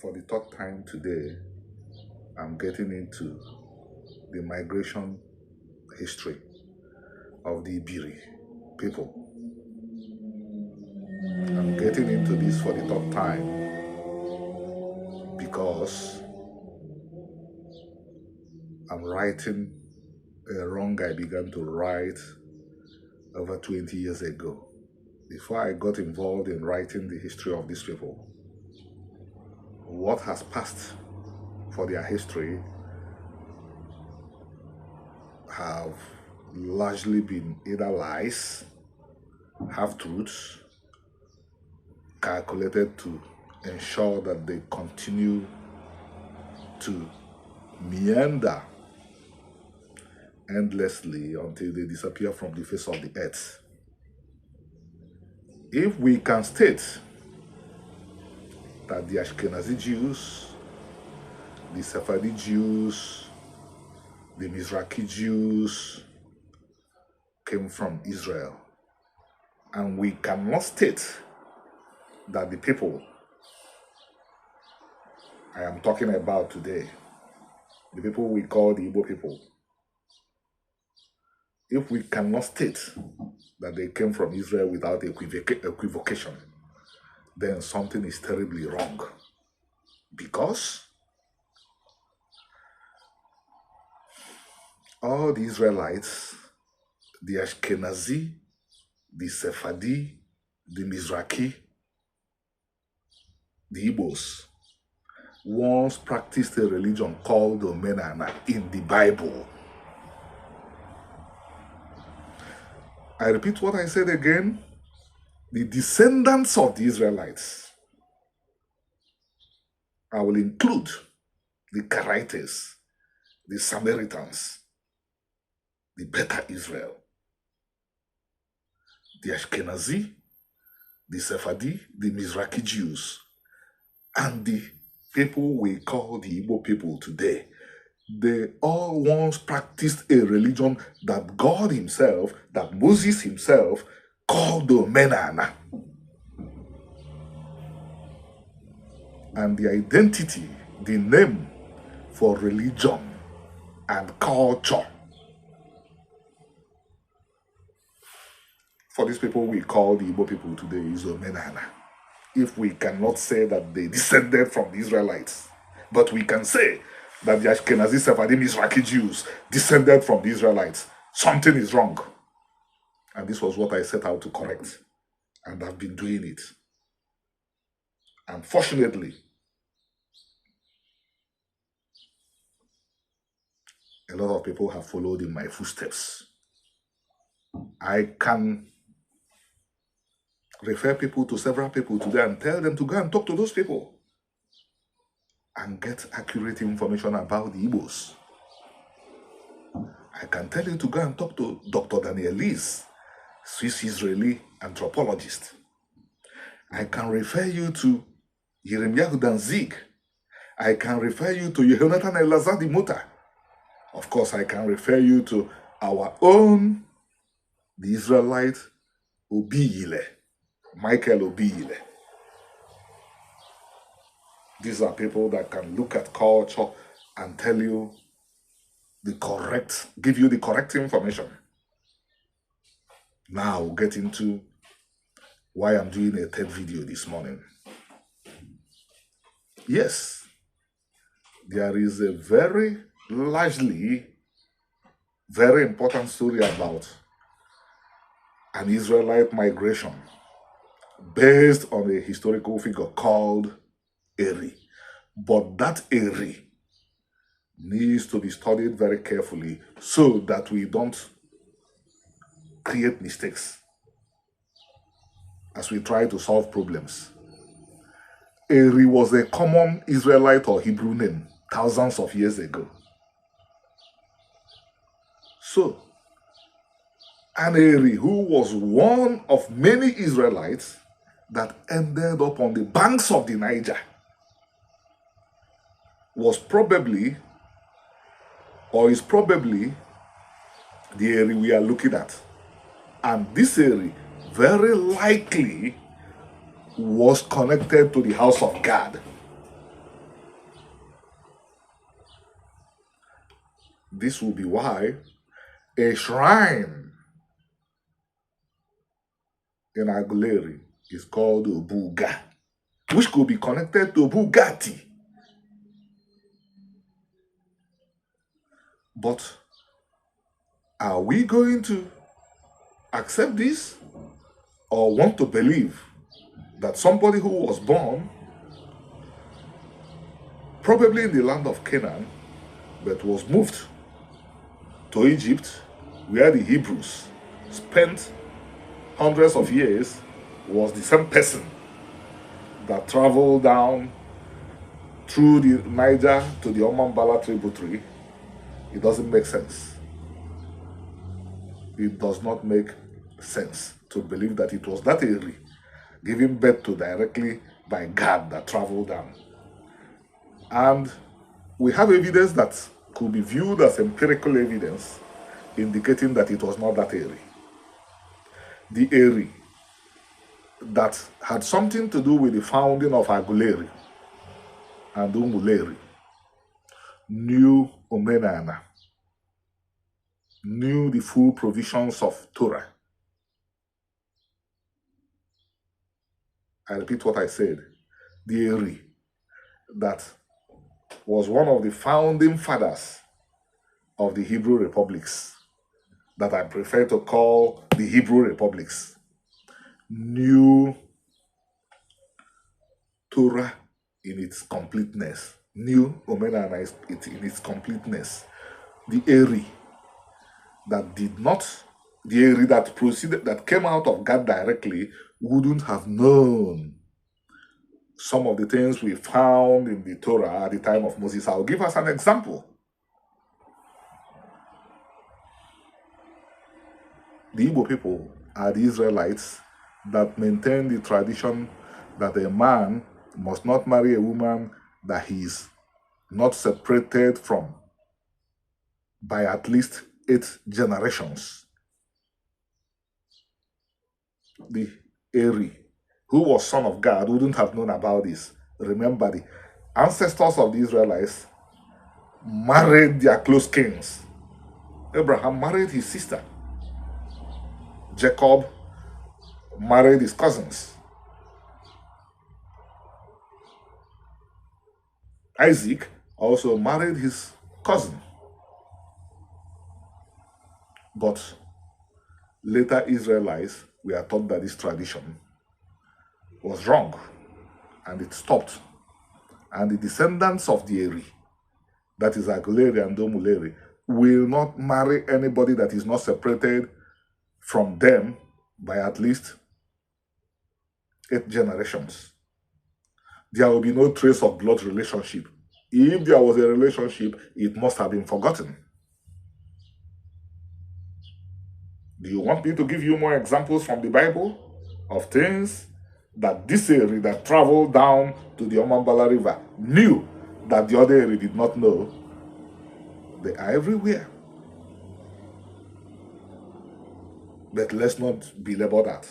For the third time today, I'm getting into the migration history of the Ibiri people. I'm getting into this for the third time because I'm writing a wrong I began to write over 20 years ago. Before I got involved in writing the history of these people, what has passed for their history have largely been either lies, half-truths, calculated to ensure that they continue to meander endlessly until they disappear from the face of the earth. If we can state that the Ashkenazi Jews, the Sephardi Jews, the Mizrahi Jews came from Israel, and we cannot state that the people I am talking about today, the people we call the Igbo people, if we cannot state that they came from Israel without equivocation, then something is terribly wrong. Because all the Israelites, the Ashkenazi, the Sephardi, the Mizrahi, the Igbos, once practiced a religion called Omenana in the Bible. I repeat what I said again. The descendants of the Israelites, I will include the Karaites, the Samaritans, the Beta Israel, the Ashkenazi, the Sephardi, the Mizrahi Jews, and the people we call the Igbo people today. They all once practiced a religion that God himself, that Moses himself, called the Menana. And the identity, the name for religion and culture for these people we call the Igbo people today is Omenana. If we cannot say that they descended from the Israelites, but we can say that the Ashkenazi, Sephardi, Mizrahi Jews descended from the Israelites, something is wrong. And this was what I set out to correct, and I've been doing it. Unfortunately, a lot of people have followed in my footsteps. I can refer people to several people today and tell them to go and talk to those people and get accurate information about the Igbos. I can tell you to go and talk to Dr. Daniel Lees, Swiss-Israeli anthropologist. I can refer you to Yeremiah Danzig. I can refer you to Yehonatan Elazar Muta. Of course, I can refer you to our own, the Israelite Obiyile, Michael Obiyile. These are people that can look at culture and tell you give you the correct information. Now we'll get into why I'm doing a third video this morning. Yes, there is a very important story about an Israelite migration based on a historical figure called Eri. But that Eri needs to be studied very carefully so that we don't create mistakes as we try to solve problems. Eri was a common Israelite or Hebrew name thousands of years ago. So, an Eri who was one of many Israelites that ended up on the banks of the Niger was probably, or is probably, the Eri we are looking at. And this Eri very likely was connected to the house of God. This will be why a shrine in Aguleri is called Buga, which could be connected to Bugatti. But are we going to accept this or want to believe that somebody who was born probably in the land of Canaan but was moved to Egypt, where the Hebrews spent hundreds of years, was the same person that traveled down through the Niger to the Omambala tributary? It doesn't make sense. It does not make sense to believe that it was that Eri given birth to directly by God that traveled down. And we have evidence that could be viewed as empirical evidence indicating that it was not that Eri. The Eri that had something to do with the founding of Aguleri and Umuleri knew Omenana, knew the full provisions of Torah. I repeat what I said. The Eri that was one of the founding fathers of the Hebrew republics, that I prefer to call the Hebrew republics, knew Torah in its completeness, knew Omenana in its completeness. The Eri that did not, the Eri that proceeded, that came out of God directly, wouldn't have known some of the things we found in the Torah at the time of Moses. I'll give us an example. The Igbo people are the Israelites that maintain the tradition that a man must not marry a woman that he is not separated from by at least 8 generations. The Eri, who was son of God, wouldn't have known about this. Remember, the ancestors of the Israelites married their close kings. Abraham married his sister. Jacob married his cousins. Isaac also married his cousin. But later Israelites were taught that this tradition was wrong, and it stopped. And the descendants of the Eri, that is Aguleri and Omuleri, will not marry anybody that is not separated from them by at least 8 generations. There will be no trace of blood relationship. If there was a relationship, it must have been forgotten. Do you want me to give you more examples from the Bible of things that this Eri that traveled down to the Omambala River knew that the other Eri did not know? They are everywhere. But let's not belabor that.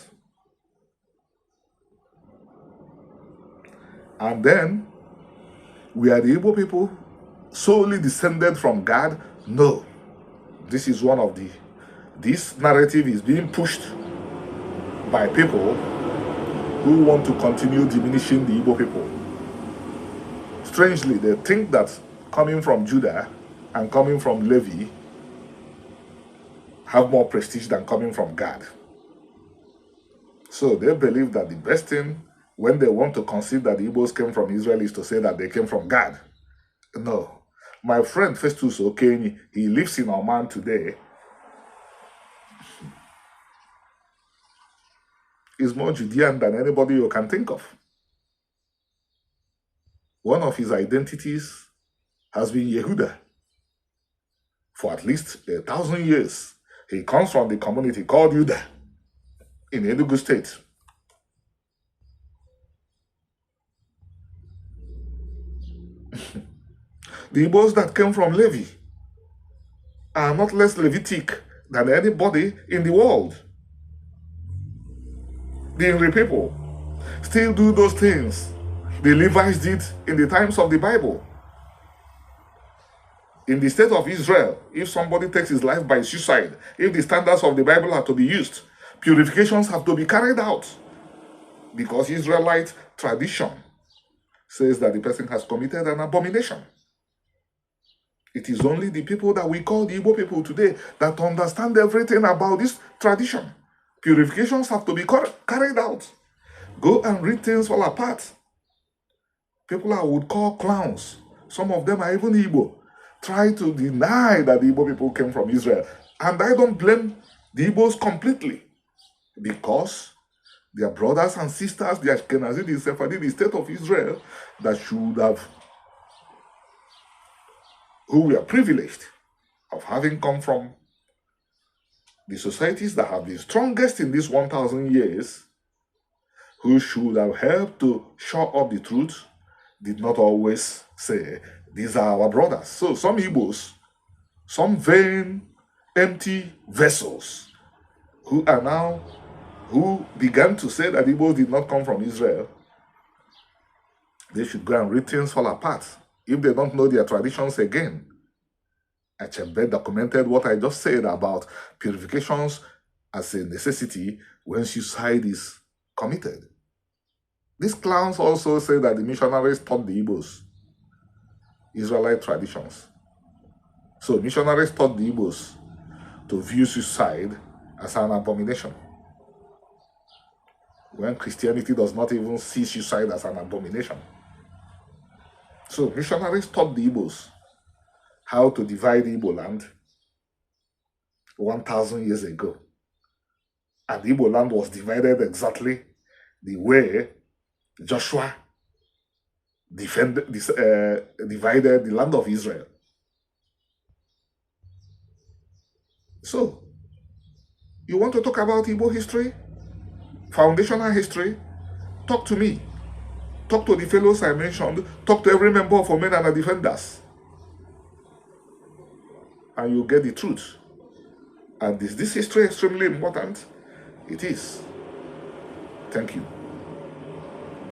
And then, we are the Igbo people solely descended from God? No. This is one of the, this narrative is being pushed by people who want to continue diminishing the Igbo people. Strangely, they think that coming from Judah and coming from Levi have more prestige than coming from God. So they believe that the best thing when they want to concede that the Igbos came from Israel is to say that they came from God. No. My friend Festus Okenyi, he lives in Oman today, is more Judean than anybody you can think of. One of his identities has been Yehuda. For at least 1,000 years, he comes from the community called Judah in Enugu State. The Igbos that came from Levi are not less Levitic than anybody in the world. The Nri people still do those things the Levites did in the times of the Bible. In the state of Israel, if somebody takes his life by suicide, if the standards of the Bible are to be used, purifications have to be carried out, because Israelite tradition says that the person has committed an abomination. It is only the people that we call the Igbo people today that understand everything about this tradition. Purifications have to be carried out. Go and read things fall apart. People I would call clowns, some of them are even Igbo, try to deny that the Igbo people came from Israel. And I don't blame the Igbos completely, because their brothers and sisters, the Ashkenazi, the Sephardi, the state of Israel, that should have, who were privileged of having come from the societies that have been strongest in these 1,000 years, who should have helped to show up the truth, did not always say, these are our brothers. So some Igbos, some vain, empty vessels, who began to say that Igbos did not come from Israel, they should go and read things fall apart if they don't know their traditions again. Achebe documented what I just said about purifications as a necessity when suicide is committed. These clowns also say that the missionaries taught the Igbos Israelite traditions. So missionaries taught the Igbos to view suicide as an abomination, when Christianity does not even see suicide as an abomination. So missionaries taught the Igbos how to divide the Igbo land 1,000 years ago. And the Igbo land was divided exactly the way Joshua divided the land of Israel. So, you want to talk about Igbo history, foundational history? Talk to me. Talk to the fellows I mentioned. Talk to every member of Omenana Defenders. And you'll get the truth. And is this history extremely important? It is. Thank you.